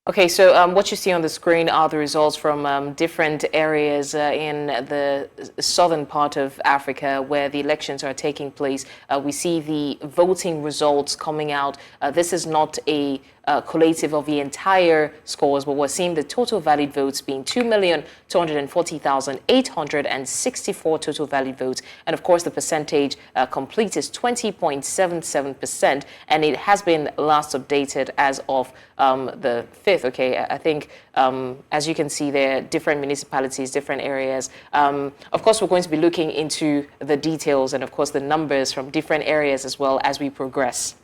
Okay, so what you see on the screen are the results from different areas in the southern part of Africa where the elections are taking place. We see the voting results coming out. This is not a collative of the entire scores, but we're seeing the total valid votes being 2,240,864 total valid votes. And of course, the percentage complete is 20.77%, and it has been last updated as of the 5th. Okay, I think as you can see there, different municipalities, different areas. Of course, we're going to be looking into the details and of course the numbers from different areas as well as we progress.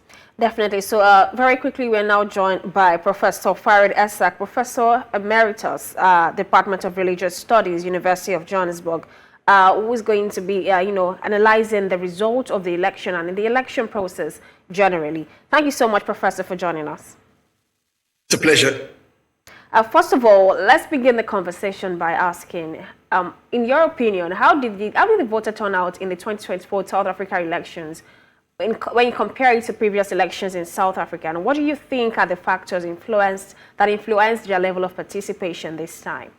Definitely. So very quickly, we're now joined by Professor Farid Esak, Professor Emeritus, Department of Religious Studies, University of Johannesburg, who is going to be, analyzing the result of the election and the election process generally. Thank you so much, Professor, for joining us. It's a pleasure. First of all, let's begin the conversation by asking, in your opinion, how did the voter turnout in the 2024 South Africa elections when you compare it to previous elections in South Africa? And what do you think are the factors that influenced their level of participation this time?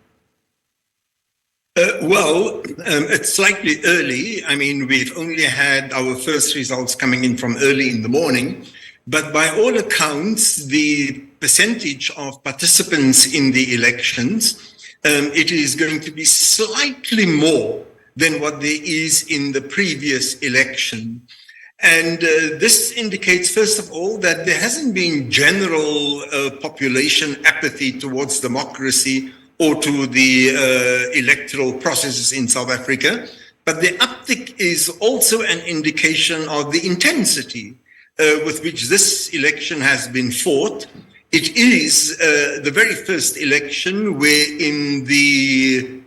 It's slightly early. I mean, we've only had our first results coming in from early in the morning. But by all accounts, the percentage of participants in the elections, it is going to be slightly more than what there is in the previous election. And this indicates, first of all, that there hasn't been general population apathy towards democracy or to the electoral processes in South Africa. But the uptick is also an indication of the intensity with which this election has been fought. It is the very first election wherein the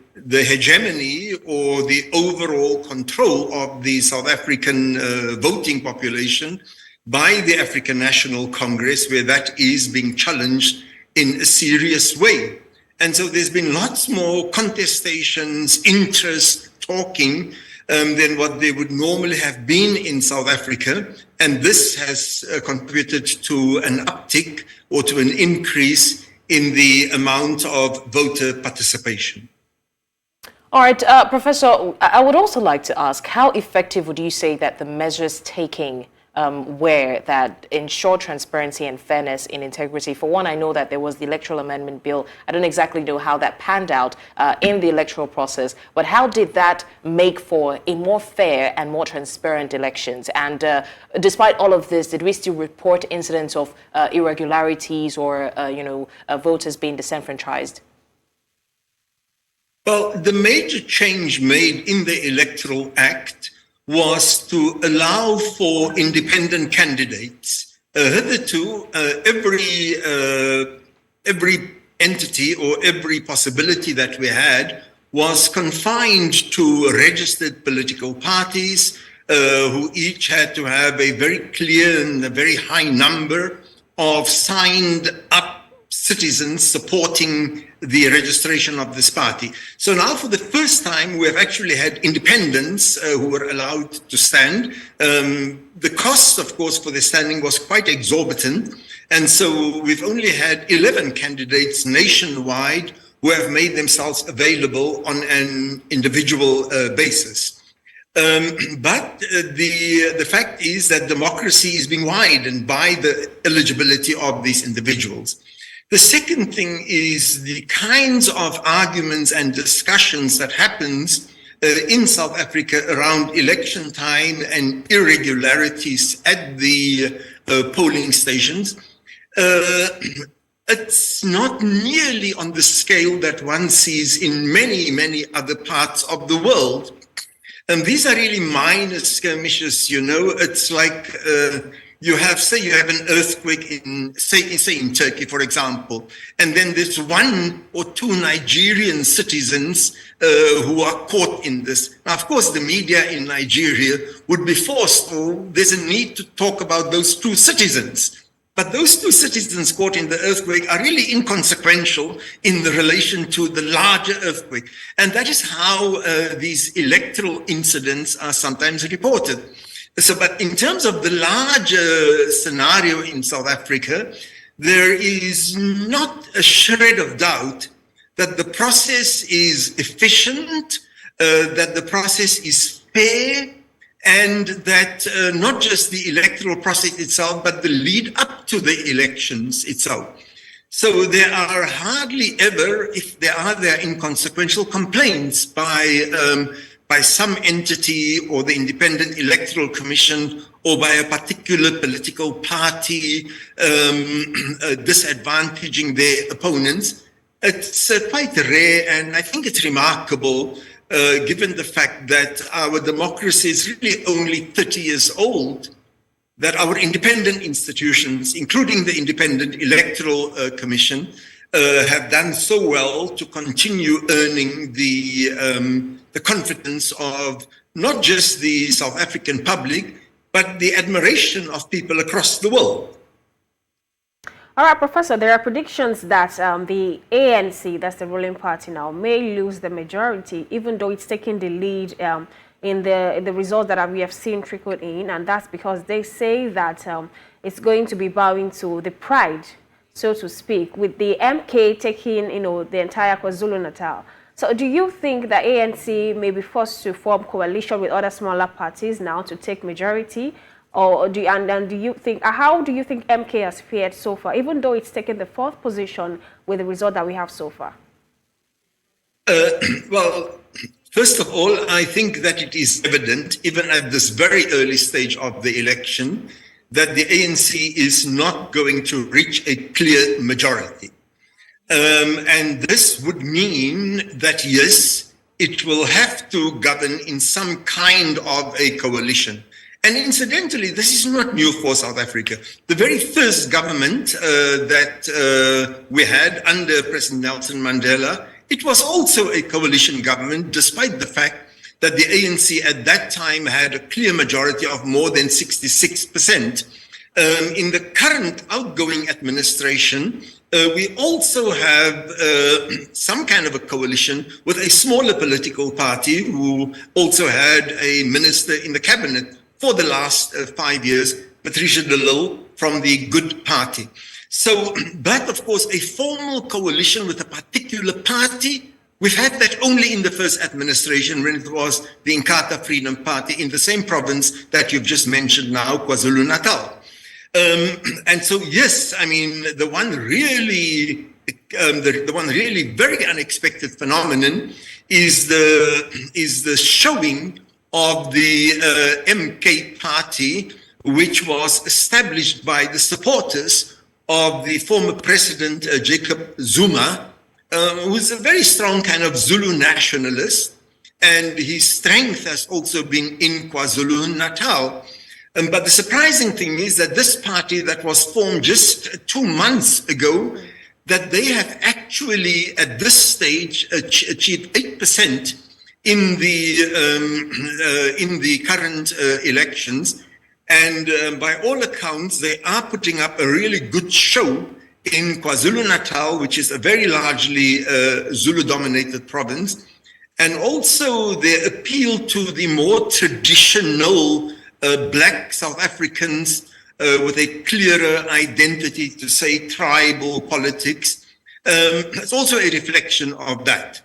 hegemony or the overall control of the South African voting population by the African National Congress, where that is being challenged in a serious way. And so there's been lots more contestations, interest, talking than what there would normally have been in South Africa. And this has contributed to an uptick or to an increase in the amount of voter participation. All right, Professor, I would also like to ask, how effective would you say that the measures taking were that ensure transparency and fairness in integrity? For one, I know that there was the electoral amendment bill. I don't exactly know how that panned out in the electoral process, but how did that make for a more fair and more transparent elections? And despite all of this, did we still report incidents of irregularities or, voters being disenfranchised? Well, the major change made in the Electoral Act was to allow for independent candidates. Hitherto, every entity or every possibility that we had was confined to registered political parties who each had to have a very clear and a very high number of signed up citizens supporting the registration of this party. So now for the first time, we have actually had independents who were allowed to stand. The cost, of course, for the standing was quite exorbitant. And so we've only had 11 candidates nationwide who have made themselves available on an individual basis. But the fact is that democracy is being widened by the eligibility of these individuals. The second thing is the kinds of arguments and discussions that happens in South Africa around election time and irregularities at the polling stations. It's not nearly on the scale that one sees in many, many other parts of the world. And these are really minor skirmishes, it's like you have an earthquake in Turkey, for example, and then there's one or two Nigerian citizens who are caught in this. Now, of course, the media in Nigeria would be forced, there's a need to talk about those two citizens. But those two citizens caught in the earthquake are really inconsequential in the relation to the larger earthquake. And that is how these electoral incidents are sometimes reported. So, but in terms of the larger scenario in South Africa, there is not a shred of doubt that the process is efficient, that the process is fair, and that not just the electoral process itself, but the lead up to the elections itself. So there are hardly ever, if there are inconsequential complaints by some entity or the Independent Electoral Commission or by a particular political party disadvantaging their opponents. It's quite rare, and I think it's remarkable given the fact that our democracy is really only 30 years old, that our independent institutions, including the Independent Electoral Commission, have done so well to continue earning the confidence of not just the South African public, but the admiration of people across the world. All right, Professor, there are predictions that the ANC, that's the ruling party now, may lose the majority, even though it's taking the lead in the results that we have seen trickle in, and that's because they say that it's going to be bowing to the pride, so to speak, with the MK taking, the entire KwaZulu-Natal. So do you think that ANC may be forced to form coalition with other smaller parties now to take majority? Or do you think, how do you think MK has fared so far, even though it's taken the 4th position with the result that we have so far? Well, first of all, I think that it is evident, even at this very early stage of the election, that the ANC is not going to reach a clear majority. And this would mean that, yes, it will have to govern in some kind of a coalition. And incidentally, this is not new for South Africa. The very first government that we had under President Nelson Mandela, it was also a coalition government, despite the fact that the ANC at that time had a clear majority of more than 66%. In the current outgoing administration, we also have some kind of a coalition with a smaller political party who also had a minister in the cabinet for the last 5 years, Patricia de Lille from the Good Party. So, but of course, a formal coalition with a particular party, we've had that only in the first administration when it was the Inkatha Freedom Party in the same province that you've just mentioned now, KwaZulu-Natal. And so, yes, I mean, the one really very unexpected phenomenon is the showing of the MK party, which was established by the supporters of the former president, Jacob Zuma, who's a very strong kind of Zulu nationalist, and his strength has also been in KwaZulu-Natal. But the surprising thing is that this party that was formed just 2 months ago, that they have actually at this stage achieved 8% in the current elections, and by all accounts, they are putting up a really good show in KwaZulu-Natal, which is a very largely Zulu-dominated province, and also their appeal to the more traditional Black South Africans with a clearer identity, to say tribal politics. It's also a reflection of that.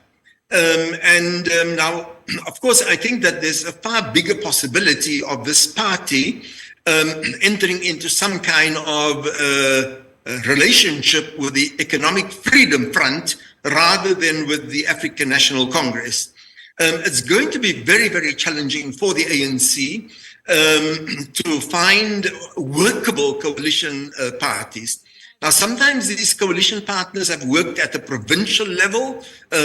Now, of course, I think that there's a far bigger possibility of this party entering into some kind of relationship with the Economic Freedom Front rather than with the African National Congress. It's going to be very, very challenging for the ANC to find workable coalition parties. Now, sometimes these coalition partners have worked at the provincial level,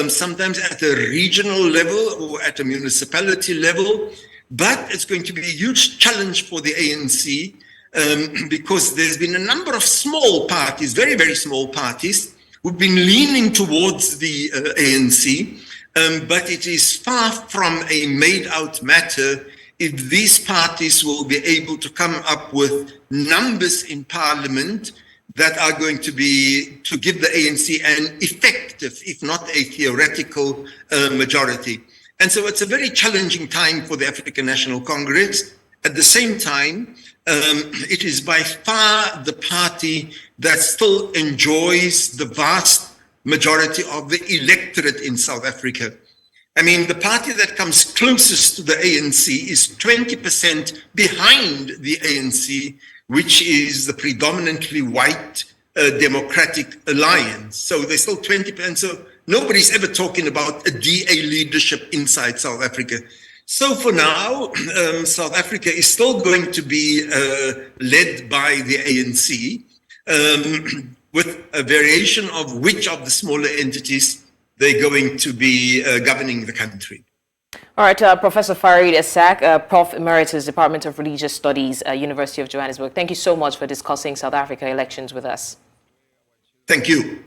sometimes at a regional level or at a municipality level, but it's going to be a huge challenge for the ANC because there's been a number of small parties, very, very small parties, who've been leaning towards the ANC, but it is far from a made-out matter if these parties will be able to come up with numbers in parliament that are going to give the ANC an effective, if not a theoretical, majority. And so it's a very challenging time for the African National Congress. At the same time, it is by far the party that still enjoys the vast majority of the electorate in South Africa. I mean, the party that comes closest to the ANC is 20% behind the ANC, which is the predominantly white Democratic Alliance. So they're still 20%. So nobody's ever talking about a DA leadership inside South Africa. So for now, South Africa is still going to be led by the ANC, with a variation of which of the smaller entities they're going to be governing the country. All right, Professor Farid Esak, Prof. Emeritus, Department of Religious Studies, University of Johannesburg. Thank you so much for discussing South Africa elections with us. Thank you.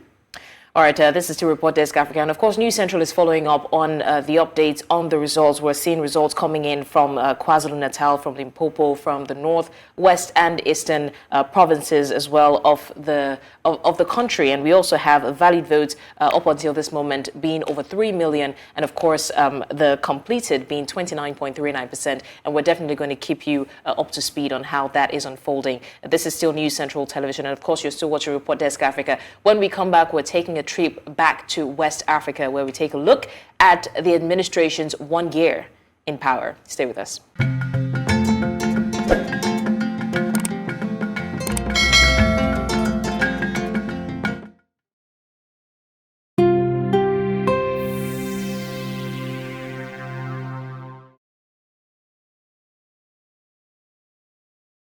All right, this is to Report Desk Africa. And of course, News Central is following up on the updates on the results. We're seeing results coming in from KwaZulu-Natal, from Limpopo, from the north, west and eastern provinces as well of the country. And we also have valid votes up until this moment being over 3 million. And of course, the completed being 29.39%. And we're definitely going to keep you up to speed on how that is unfolding. This is still News Central Television. And of course, you're still watching Report Desk Africa. When we come back, we're taking a trip back to West Africa, where we take a look at the administration's 1 year in power. Stay with us.